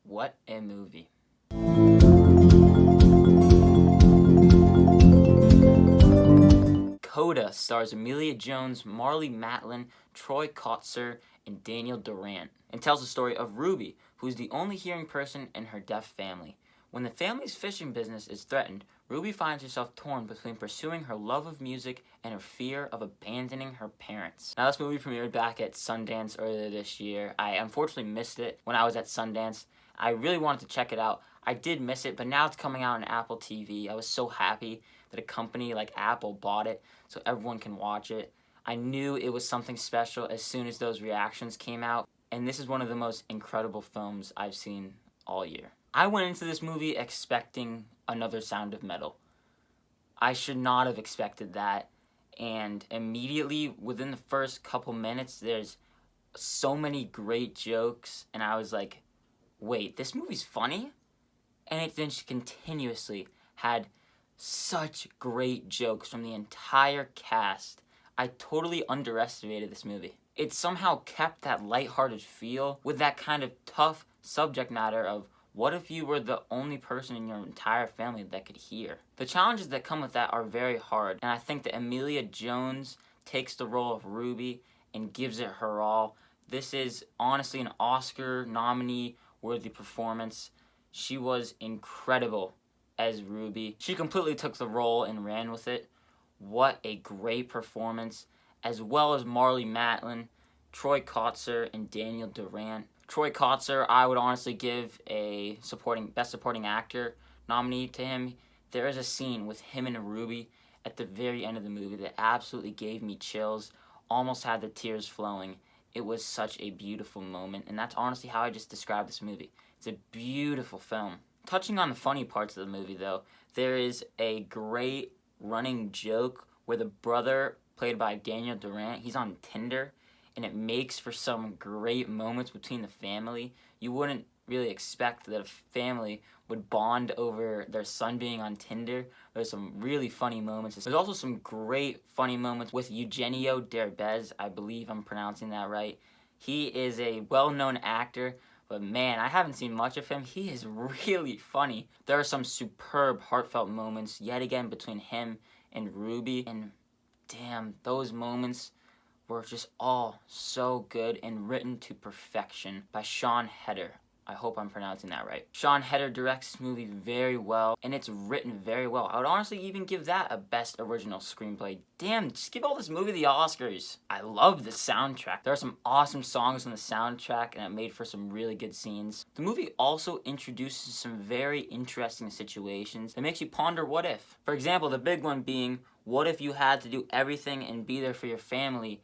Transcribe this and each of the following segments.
What a movie. Coda stars Amelia Jones, Marlee Matlin, Troy Kotsur, and Daniel Durant, and tells the story of Ruby, who is the only hearing person in her deaf family. When the family's fishing business is threatened, Ruby finds herself torn between pursuing her love of music and her fear of abandoning her parents. Now, this movie premiered back at Sundance earlier this year. I unfortunately missed it when I was at Sundance. I really wanted to check it out. I did miss it, but now it's coming out on Apple TV. I was so happy that a company like Apple bought it so everyone can watch it. I knew it was something special as soon as those reactions came out, and this is one of the most incredible films I've seen all year. I went into this movie expecting another Sound of Metal. I should not have expected that, and immediately within the first couple minutes there's so many great jokes, and I was like, wait, this movie's funny? And it then just continuously had such great jokes from the entire cast. I totally underestimated this movie. It somehow kept that lighthearted feel with that kind of tough subject matter of what if you were the only person in your entire family that could hear? The challenges that come with that are very hard, and I think that Amelia Jones takes the role of Ruby and gives it her all. This is honestly an Oscar nominee-worthy performance. She was incredible as Ruby. She completely took the role and ran with it. What a great performance, as well as Marlee Matlin, Troy Kotsur, and Daniel Durant. Troy Kotsur, I would honestly give a Best Supporting Actor nominee to him. There is a scene with him and Ruby at the very end of the movie that absolutely gave me chills, almost had the tears flowing. It was such a beautiful moment, and that's honestly how I just describe this movie. It's a beautiful film. Touching on the funny parts of the movie, though, there is a great running joke where the brother, played by Daniel Durant, he's on Tinder, and it makes for some great moments between the family. You wouldn't really expect that a family would bond over their son being on Tinder. There's some really funny moments. There's also some great funny moments with Eugenio Derbez. I believe I'm pronouncing that right. He is a well-known actor, but man, I haven't seen much of him. He is really funny. There are some superb, heartfelt moments yet again between him and Ruby, and damn, those moments were just all so good and written to perfection by Sean Heder. I hope I'm pronouncing that right. Sean Heder directs this movie very well, and it's written very well. I would honestly even give that a Best Original Screenplay. Damn, just give all this movie the Oscars. I love the soundtrack. There are some awesome songs on the soundtrack, and it made for some really good scenes. The movie also introduces some very interesting situations that makes you ponder what if. For example, the big one being, what if you had to do everything and be there for your family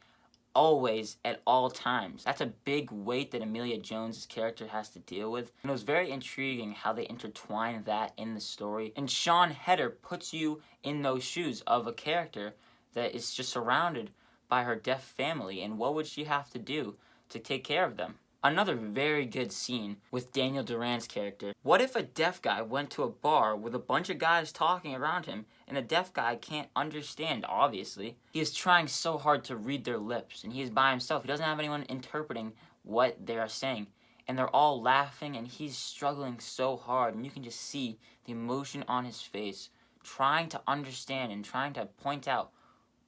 always, at all times? That's a big weight that Amelia Jones' character has to deal with, and it was very intriguing how they intertwine that in the story. And Sean Heder puts you in those shoes of a character that is just surrounded by her deaf family, and what would she have to do to take care of them? Another very good scene with Daniel Durant's character. What if a deaf guy went to a bar with a bunch of guys talking around him, and the deaf guy can't understand, obviously? He is trying so hard to read their lips, and he is by himself. He doesn't have anyone interpreting what they are saying. And they're all laughing, and he's struggling so hard, and you can just see the emotion on his face, trying to understand and trying to point out,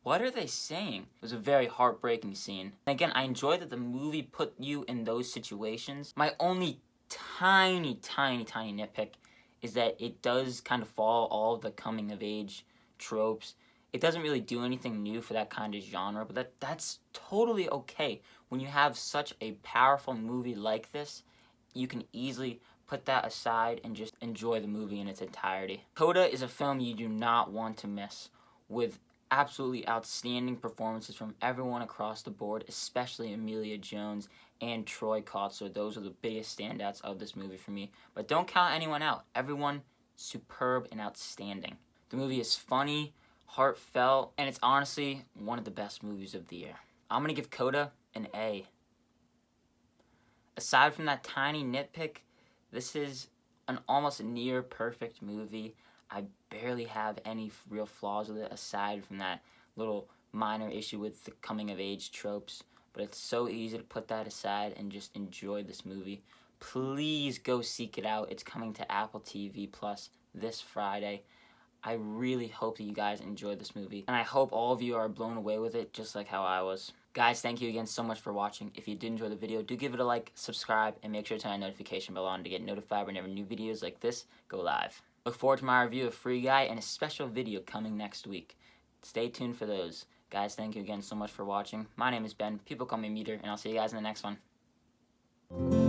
what are they saying? It was a very heartbreaking scene. And again, I enjoy that the movie put you in those situations. My only tiny nitpick is that it does kind of follow all of the coming-of-age tropes. It doesn't really do anything new for that kind of genre, but that's totally okay. When you have such a powerful movie like this, you can easily put that aside and just enjoy the movie in its entirety. Coda is a film you do not want to miss, with absolutely outstanding performances from everyone across the board, especially Amelia Jones and Troy Kotsur. Those are the biggest standouts of this movie for me. But don't count anyone out. Everyone superb and outstanding. The movie is funny, heartfelt, and it's honestly one of the best movies of the year. I'm going to give Coda an A. Aside from that tiny nitpick, this is an almost near perfect movie. I barely have any real flaws with it aside from that little minor issue with the coming of age tropes, but it's so easy to put that aside and just enjoy this movie. please go seek it out. It's coming to Apple TV Plus this Friday. I really hope that you guys enjoyed this movie, and I hope all of you are blown away with it just like how I was. Guys, thank you again so much for watching. If you did enjoy the video, do give it a like, subscribe, and make sure to turn that notification bell on to get notified whenever new videos like this go live. Look forward to my review of Free Guy and a special video coming next week. Stay tuned for those. Guys, thank you again so much for watching. My name is Ben. People call me Meter, and I'll see you guys in the next one.